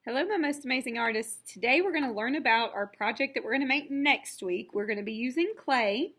Hello, my most amazing artists. Today we're going to learn about our project that we're going to make next week. We're going to be using clay,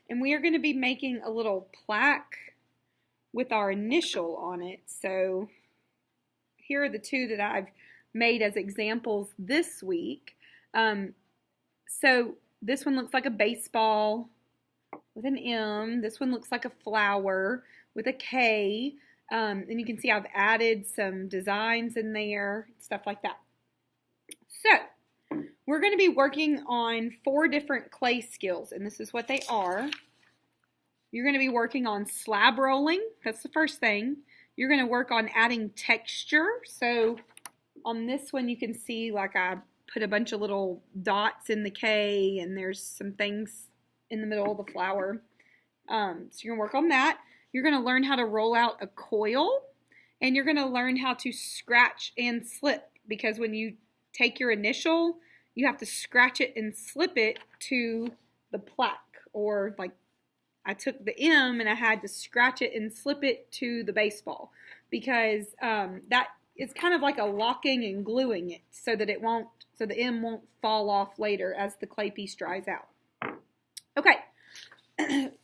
and we are going to be making a little plaque with our initial on it. So here are the two that I've made as examples this week. So this one looks like a baseball with an M. This one looks like a flower with a K. And you can see I've added some designs in there, stuff like that. So, we're going to be working on 4 different clay skills, and this is what they are. You're going to be working on slab rolling. That's the first thing. You're going to work on adding texture. So, on this one, you can see like I put a bunch of little dots in the K, and there's some things in the middle of the flower. So, you're going to work on that. You're going to learn how to roll out a coil, and you're going to learn how to scratch and slip, because when you take your initial, you have to scratch it and slip it to the plaque, or like I took the M and I had to scratch it and slip it to the baseball, because that is kind of like a locking and gluing it so that so the M won't fall off later as the clay piece dries out. Okay.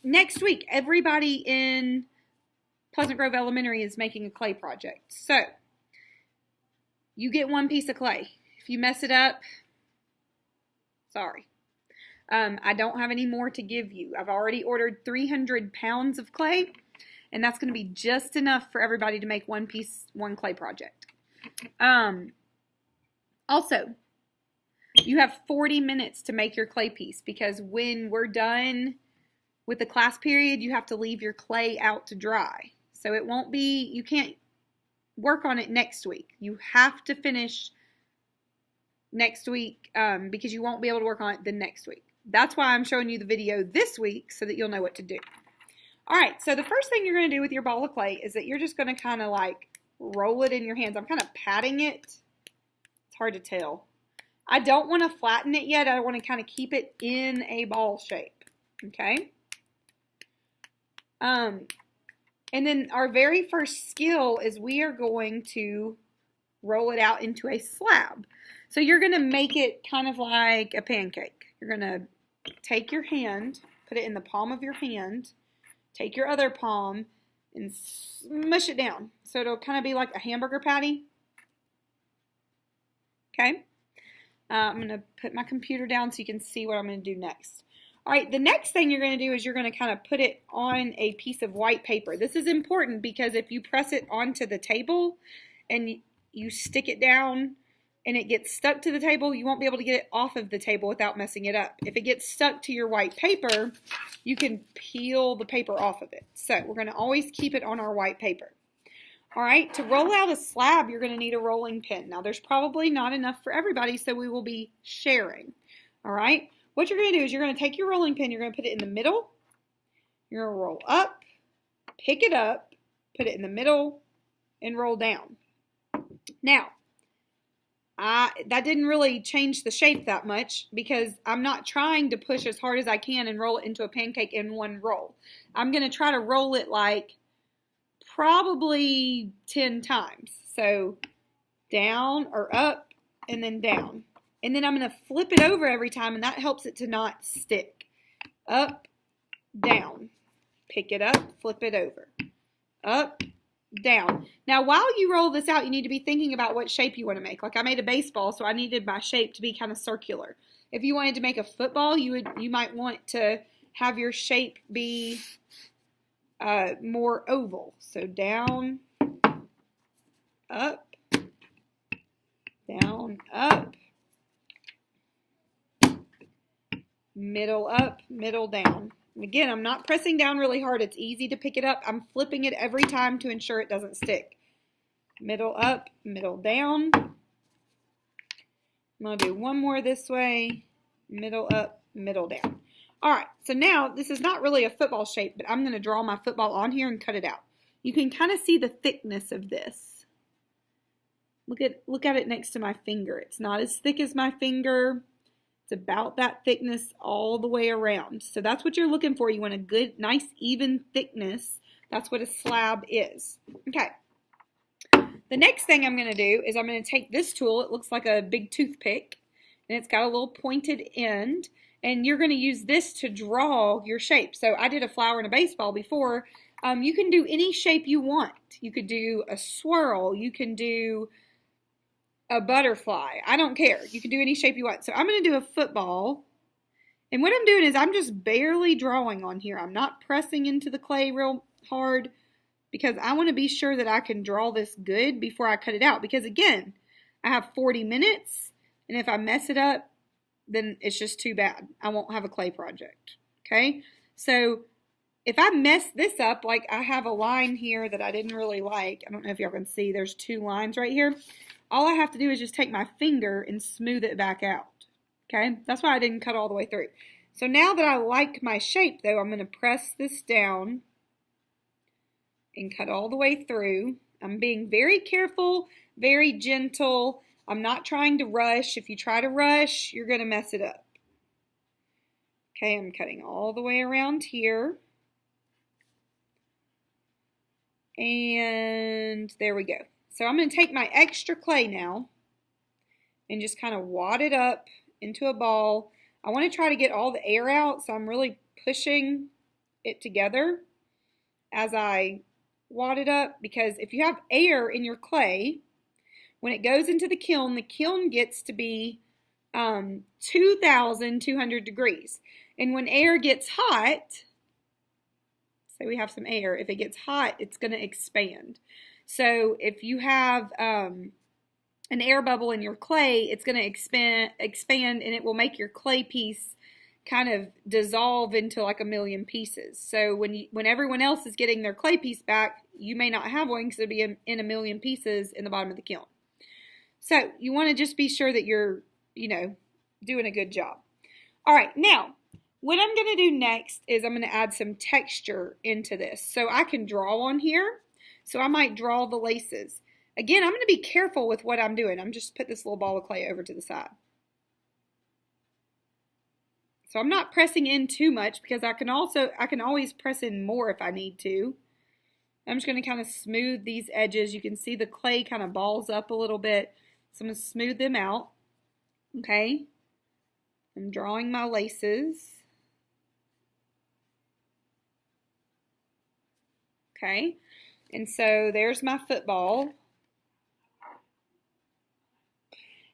Next week, everybody in Pleasant Grove Elementary is making a clay project. So, you get 1 piece of clay. If you mess it up, sorry. I don't have any more to give you. I've already ordered 300 pounds of clay, and that's going to be just enough for everybody to make 1 clay project. Also, you have 40 minutes to make your clay piece, because when we're done with the class period, you have to leave your clay out to dry. So it won't be, you can't work on it next week. You have to finish next week because you won't be able to work on it the next week. That's why I'm showing you the video this week, so that you'll know what to do. All right, so the first thing you're going to do with your ball of clay is that you're just going to kind of like roll it in your hands. I'm kind of patting it. It's hard to tell. I don't want to flatten it yet. I want to kind of keep it in a ball shape. Okay? And then our very first skill is we are going to roll it out into a slab. So you're going to make it kind of like a pancake. You're going to take your hand, put it in the palm of your hand, take your other palm, and smush it down. So it'll kind of be like a hamburger patty. Okay? I'm going to put my computer down so you can see what I'm going to do next. All right, the next thing you're going to do is you're going to kind of put it on a piece of white paper. This is important because if you press it onto the table and you stick it down and it gets stuck to the table, you won't be able to get it off of the table without messing it up. If it gets stuck to your white paper, you can peel the paper off of it. So we're going to always keep it on our white paper. All right, to roll out a slab, you're going to need a rolling pin. Now, there's probably not enough for everybody, so we will be sharing. All right. What you're going to do is you're going to take your rolling pin, you're going to put it in the middle, you're going to roll up, pick it up, put it in the middle, and roll down. Now, that didn't really change the shape that much because I'm not trying to push as hard as I can and roll it into a pancake in one roll. I'm going to try to roll it like probably 10 times. So down or up and then down. And then I'm going to flip it over every time, and that helps it to not stick. Up, down. Pick it up, flip it over. Up, down. Now, while you roll this out, you need to be thinking about what shape you want to make. Like I made a baseball, so I needed my shape to be kind of circular. If you wanted to make a football, you might want to have your shape be more oval. So down, up, down, up. Middle up, middle down. And again, I'm not pressing down really hard. It's easy to pick it up. I'm flipping it every time to ensure it doesn't stick. Middle up, middle down. I'm going to do one more this way. Middle up, middle down. All right, so now this is not really a football shape, but I'm going to draw my football on here and cut it out. You can kind of see the thickness of this. Look at it next to my finger. It's not as thick as my finger. It's about that thickness all the way around. So that's what you're looking for. You want a good, nice, even thickness. That's what a slab is. Okay. The next thing I'm going to do is I'm going to take this tool. It looks like a big toothpick, and it's got a little pointed end, and you're going to use this to draw your shape. So I did a flower and a baseball before. You can do any shape you want. You could do a swirl. You can do a butterfly. I don't care. You can do any shape you want. So I'm going to do a football. And what I'm doing is I'm just barely drawing on here. I'm not pressing into the clay real hard because I want to be sure that I can draw this good before I cut it out. Because again, I have 40 minutes, and if I mess it up, then it's just too bad. I won't have a clay project. Okay? So if I mess this up, like I have a line here that I didn't really like. I don't know if y'all can see. There's 2 lines right here. All I have to do is just take my finger and smooth it back out. Okay, that's why I didn't cut all the way through. So now that I like my shape, though, I'm going to press this down and cut all the way through. I'm being very careful, very gentle. I'm not trying to rush. If you try to rush, you're going to mess it up. Okay, I'm cutting all the way around here. And there we go. So I'm going to take my extra clay now and just kind of wad it up into a ball. I want to try to get all the air out, so I'm really pushing it together as I wad it up, because if you have air in your clay, when it goes into the kiln gets to be 2,200 degrees. And when air gets hot, say we have some air, if it gets hot, it's going to expand. So if you have an air bubble in your clay, it's going to expand, and it will make your clay piece kind of dissolve into like a million pieces. So when everyone else is getting their clay piece back, you may not have one because it'll be in a million pieces in the bottom of the kiln. So you want to just be sure that you're, doing a good job. All right, now what I'm going to do next is I'm going to add some texture into this. So I can draw on here. So I might draw the laces. Again, I'm going to be careful with what I'm doing. I'm just put this little ball of clay over to the side. So I'm not pressing in too much because I can always press in more if I need to. I'm just going to kind of smooth these edges. You can see the clay kind of balls up a little bit. So I'm going to smooth them out. Okay. I'm drawing my laces. Okay. And so there's my football.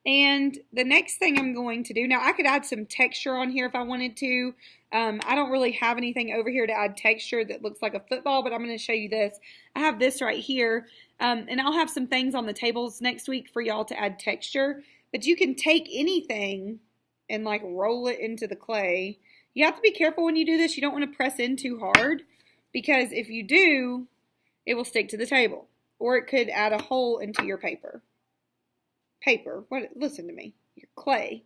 And the next thing I'm going to do, now I could add some texture on here if I wanted to. I don't really have anything over here to add texture that looks like a football, but I'm going to show you this. I have this right here, and I'll have some things on the tables next week for y'all to add texture. But you can take anything and like roll it into the clay. You have to be careful when you do this. You don't want to press in too hard, because if you do, it will stick to the table, or it could add a hole into your paper. Listen to me, your clay.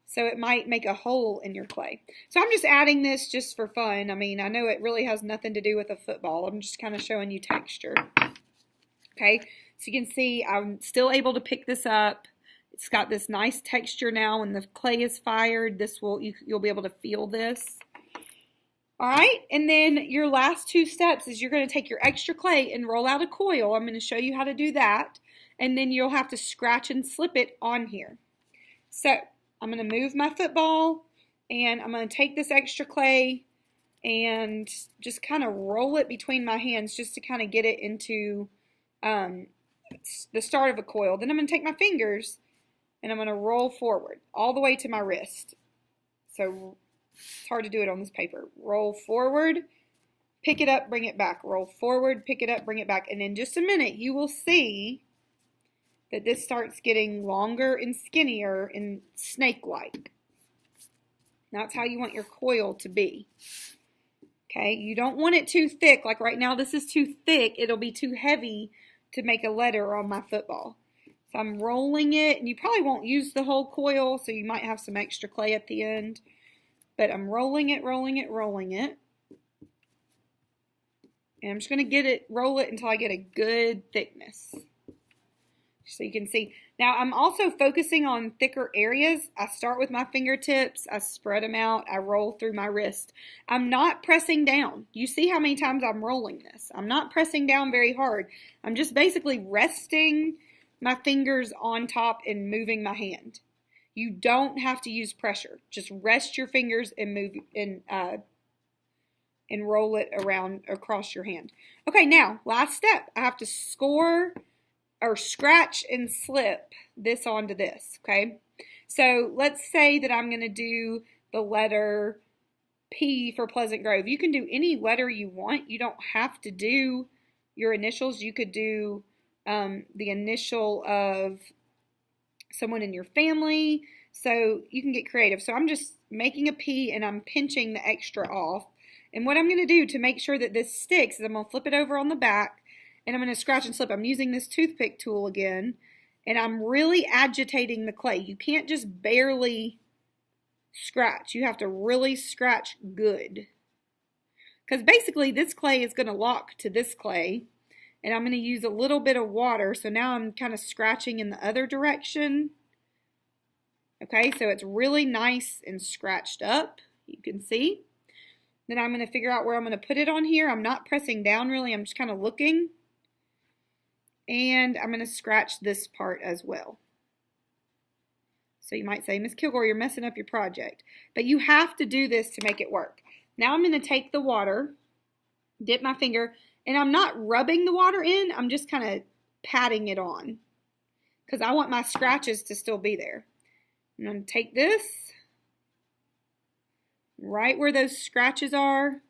So it might make a hole in your clay. So I'm just adding this just for fun. I mean, I know it really has nothing to do with a football. I'm just kind of showing you texture. Okay, so you can see I'm still able to pick this up. It's got this nice texture now. When the clay is fired, you'll be able to feel this. All right, and then your last 2 steps is you're going to take your extra clay and roll out a coil. I'm going to show you how to do that. And then you'll have to scratch and slip it on here. So I'm going to move my football, and I'm going to take this extra clay and just kind of roll it between my hands just to kind of get it into the start of a coil. Then I'm going to take my fingers and I'm going to roll forward all the way to my wrist. So it's hard to do it on this paper. Roll forward, pick it up, bring it back. Roll forward, pick it up, bring it back. And in just a minute, you will see that this starts getting longer and skinnier and snake-like. That's how you want your coil to be. Okay, you don't want it too thick. Like right now, this is too thick. It'll be too heavy to make a letter on my football. So I'm rolling it, and you probably won't use the whole coil, so you might have some extra clay at the end. But I'm rolling it, rolling it, rolling it. And I'm just going to roll it until I get a good thickness. So you can see. Now I'm also focusing on thicker areas. I start with my fingertips, I spread them out, I roll through my wrist. I'm not pressing down. You see how many times I'm rolling this. I'm not pressing down very hard. I'm just basically resting my fingers on top and moving my hand. You don't have to use pressure. Just rest your fingers and move and roll it around across your hand. Okay, now last step. I have to score or scratch and slip this onto this, okay? So let's say that I'm going to do the letter P for Pleasant Grove. You can do any letter you want. You don't have to do your initials. You could do the initial of someone in your family. So you can get creative. So I'm just making a P and I'm pinching the extra off. And what I'm going to do to make sure that this sticks is I'm going to flip it over on the back. And I'm going to scratch and slip. I'm using this toothpick tool again. And I'm really agitating the clay. You can't just barely scratch. You have to really scratch good. Because basically this clay is going to lock to this clay. And I'm going to use a little bit of water. So now I'm kind of scratching in the other direction. Okay, so it's really nice and scratched up. You can see. Then I'm going to figure out where I'm going to put it on here. I'm not pressing down really. I'm just kind of looking. And I'm going to scratch this part as well. So you might say, Miss Kilgore, you're messing up your project. But you have to do this to make it work. Now I'm going to take the water, dip my finger, and I'm not rubbing the water in. I'm just kind of patting it on. Because I want my scratches to still be there. I'm going to take this, right where those scratches are,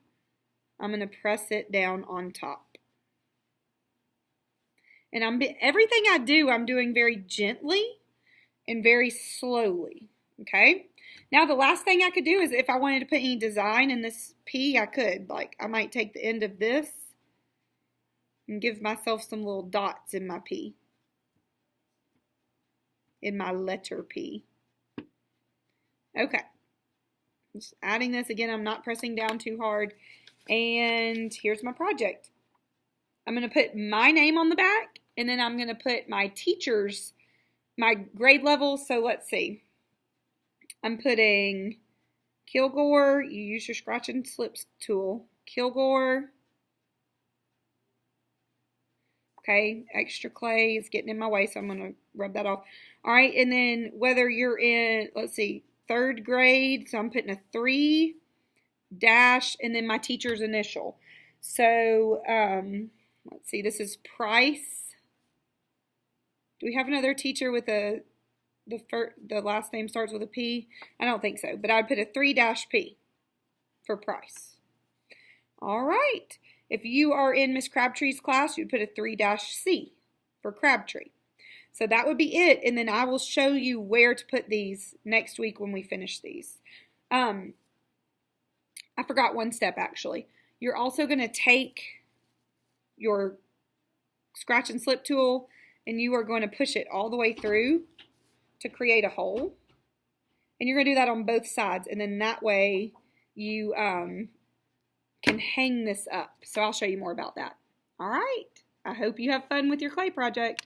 I'm going to press it down on top. And everything I do, I'm doing very gently and very slowly, okay? Now, the last thing I could do is if I wanted to put any design in this P, I could. Like, I might take the end of this and give myself some little dots in my P, in my letter P. Okay. Just adding this again. I'm not pressing down too hard. And here's my project. I'm going to put my name on the back, and then I'm going to put my teacher's, my grade level. So let's see. I'm putting Kilgore. You use your scratch and slips tool. Kilgore. Okay, extra clay is getting in my way, so I'm going to rub that off. All right, and then whether you're in, let's see, 3rd grade, so I'm putting a 3 dash and then my teacher's initial. So, let's see, this is Price. Do we have another teacher with the last name starts with a P? I don't think so, but I'd put a 3-P for Price. All right. If you are in Miss Crabtree's class, you'd put a 3-C for Crabtree. So that would be it, and then I will show you where to put these next week when we finish these. I forgot one step, actually. You're also going to take your scratch and slip tool, and you are going to push it all the way through to create a hole. And you're going to do that on both sides, and then that way you can hang this up. So I'll show you more about that. All right. I hope you have fun with your clay project.